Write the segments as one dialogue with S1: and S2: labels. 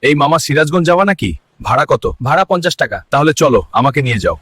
S1: এই মামা সিরাজগঞ্জ যাওয়া নাকি? ভাড়া কত? ভাড়া 50 টাকা। তাহলে চলো, আমাকে নিয়ে যাও।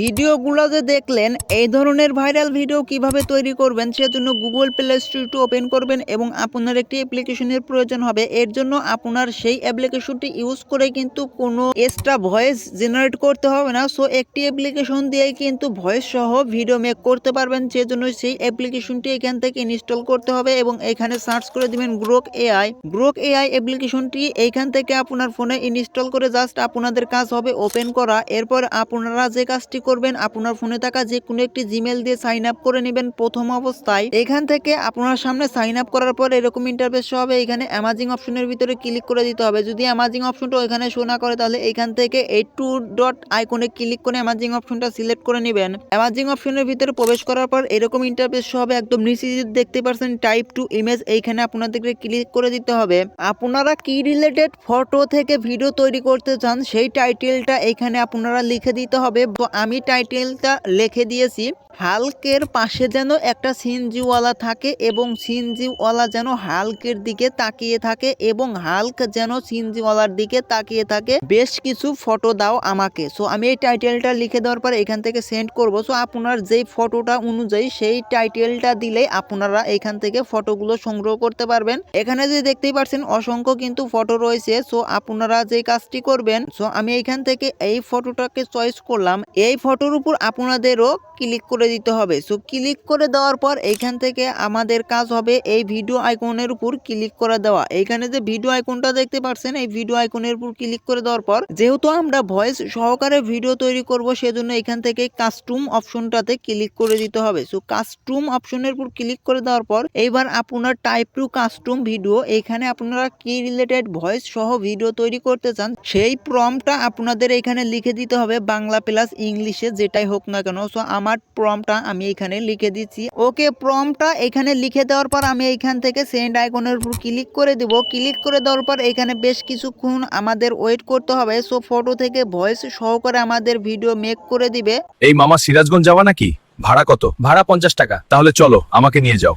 S2: ভিডিওগুলো যে দেখলেন, এই ধরনের ভাইরাল ভিডিও কিভাবে তৈরি করবেন সেজন্য গুগল প্লে স্টোরটি ওপেন করবেন এবং আপনার একটি অ্যাপ্লিকেশনের প্রয়োজন হবে। এর জন্য আপনার সেই অ্যাপ্লিকেশনটি ইউজ করে কিন্তু কোনো এক্সট্রা ভয়েস জেনারেট করতে হবে না। সো একটি অ্যাপ্লিকেশন দিয়েই কিন্তু ভয়েস সহ ভিডিও মেক করতে পারবেন। সেজন্য সেই অ্যাপ্লিকেশনটি এখান থেকে ইনস্টল করতে হবে এবং এখানে সার্চ করে দিবেন গ্রোক এআই। গ্রোক এআই অ্যাপ্লিকেশনটি এইখান থেকে আপনার ফোনে ইনস্টল করে জাস্ট আপনাদের কাজ হবে ওপেন করা। এরপর আপনারা যে কাজটি করবেন, আপনার ফোনে থাকা যে কোনো একটি জিমেল দিয়ে সাইন আপ করে নেবেন প্রথম অবস্থায়। এখান থেকে আপনার সামনে সাইন আপ করার পর এরকম ইন্টারফেস হবে। এখানে অ্যামাজিং অপশনের ভিতরে ক্লিক করে দিতে হবে। যদি অ্যামাজিং অপশনটা এখানে শো না করে তাহলে এখান থেকে এই টু ডট আইকনে ক্লিক করে অ্যামাজিং অপশনটা সিলেক্ট করে নেবেন। অ্যামাজিং অপশনের ভিতরে প্রবেশ করার পর এরকম ইন্টারফেস হবে। একদম নিচে দেখতে পাচ্ছেন টাইপ টু ইমেজ, এইখানে আপনাদেরকে ক্লিক করে দিতে হবে। আপনারা কি রিলেটেড ফটো থেকে ভিডিও তৈরি করতে চান সেই টাইটেলটা এখানে আপনারা লিখে দিতে হবে। তো আমি টাইটেলটা লিখে দিয়েছি, হাল্কের পাশে যেন একটা সিনজিওয়ালা থাকে এবং সিনজিওয়ালা যেন হাল্কের দিকে তাকিয়ে থাকে এবং হাল্ক যেন সিনজিওয়ালার দিকে তাকিয়ে থাকে। বেশ কিছু ফটো দাও আমাকে। সো আমি এই টাইটেলটা লিখে দেওয়ার পর এখান থেকে সেন্ড করব। সো আপনার যেই ফটোটা অনুযায়ী সেই টাইটেলটা দিলে আপনারা এখান থেকে ফটোগুলো সংগ্রহ করতে পারবেন। এখানে যে দেখতেই পাচ্ছেন অসংখ্য কিন্তু ফটো রয়েছে। সো আপনারা যে কাজটি করবেন, সো আমি এখান থেকে এই ফটোটাকে চয়েস করলাম। এই ফটোর উপর আপনাদেরও ক্লিক করে দিতে হবে। সো ক্লিক করে দেওয়ার পর এইখান থেকে আমাদের কাজ হবে এই ভিডিও আইকনের উপর ক্লিক করে দেওয়া। এইখানে যে ভিডিও আইকনটা দেখতে পাচ্ছেন, এই ভিডিও আইকনের উপর ক্লিক করে দেওয়ার পর যেহেতু আমরা ভয়েস সহকারে ভিডিও তৈরি করব সেজন্য এখান থেকে কাস্টম অপশনটাতে ক্লিক করে দিতে হবে। সো কাস্টম অপশনের উপর ক্লিক করে দেওয়ার পর এইবার আপনার টাইপ টু কাস্টম ভিডিও, এখানে আপনারা কি রিলেটেড ভয়েস সহ ভিডিও তৈরি করতে চান সেই প্রম্পটটা আপনাদের এখানে লিখে দিতে হবে, বাংলা প্লাস ইংলিশে যেটাই হোক না কেন। সো আমার প্রম্পটটা আমি এখানে লিখে দিচ্ছি। ওকে, প্রম্পটটা এখানে লিখে দেওয়ার পর আমি এইখান থেকে সেন্ড আইকনের উপর ক্লিক করে দেব। ক্লিক করে দেওয়ার পর এখানে বেশ কিছুক্ষণ আমাদের ওয়েট করতে হবে। সো ফটো থেকে ভয়েস সহকারে আমাদের ভিডিও মেক করে দিবে।
S1: এই মামা সিরাজগঞ্জ যাওয়া নাকি? ভাড়া কত? ভাড়া 50 টাকা। তাহলে চলো, আমাকে নিয়ে যাও।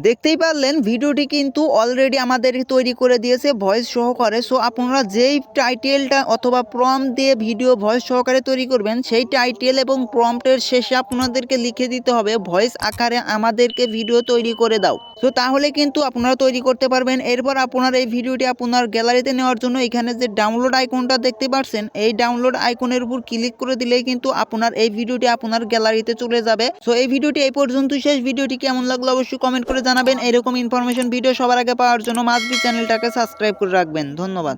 S2: দেখতেই পারলেন ভিডিওটি কিন্তু অলরেডি আমাদের তৈরি করে দিয়েছে ভয়েস সহকারে। সো আপনারা যেই টাইটেলটা অথবা প্রম্পট দিয়ে ভিডিও ভয়েস সহকারে তৈরি করবেন সেই টাইটেল এবং প্রম্পটের শেষে আপনাদেরকে লিখে দিতে হবে ভয়েস আকারে আমাদেরকে ভিডিও তৈরি করে দাও। সো তাহলে কিন্তু আপনারা তৈরি করতে পারবেন। এরপর আপনার এই ভিডিওটি আপনার গ্যালারিতে নেওয়ার জন্য এখানে যে ডাউনলোড আইকনটা দেখতে পাচ্ছেন, এই ডাউনলোড আইকনের উপর ক্লিক করে দিলেই কিন্তু আপনার এই ভিডিওটি আপনার গ্যালারিতে চলে যাবে। সো এই ভিডিওটি এই পর্যন্তই শেষ। ভিডিওটি কেমন লাগলো অবশ্যই কমেন্ট করে জানাবেন। এরকম ইনফরমেশন ভিডিও সবার আগে পাওয়ার জন্য মাস্ট বি চ্যানেলটাকে সাবস্ক্রাইব করে রাখবেন। ধন্যবাদ।